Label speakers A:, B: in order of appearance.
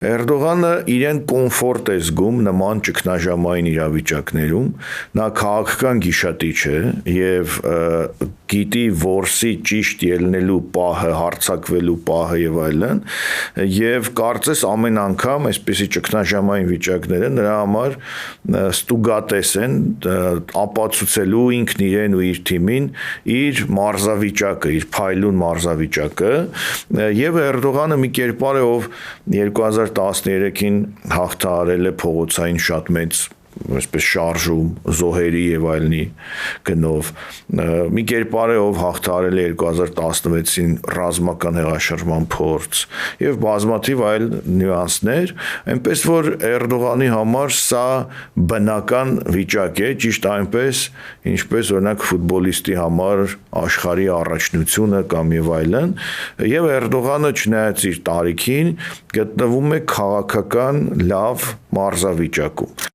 A: Էրդողանը իրեն կոմֆորտ է զգում նման ճգնաժամային իրավիճակներում, նա քաղաքական գիշատիչ է եւ գիտի որսի ճիշտ ելնելու պահը, հարձակվելու պահը եւ այլն, եւ կարծես ամեն անգամ այսպիսի ճգնաժամային վիճակները նրա համար ստուգատես են ապացուցելու ինքն իրեն ու իր թիմին իր մարզավիճակը, իր փայլուն մարզավիճակը եւ Էրդողանը մի կերպար է ով 2013-ին հաղթահարել է փողոցային շատ մեծ այսպես շարժում զոհերի եւ այլնի գնով մի կերպար է ով հաղթահարել է 2016-ին ռազմական հեղաշրջման փորձ եւ բազմաթիվ այլ նյուանսներ այնպես որ Էրդողանի համար սա բնական վիճակ է ճիշտ այնպես ինչպես օրինակ ֆուտբոլիստի համար աշխարհի առաջնությունը կամ եւ այլն եւ Էրդողանը չնայած իր տարիքին գտնվում է քաղաքական լավ մարզավիճակում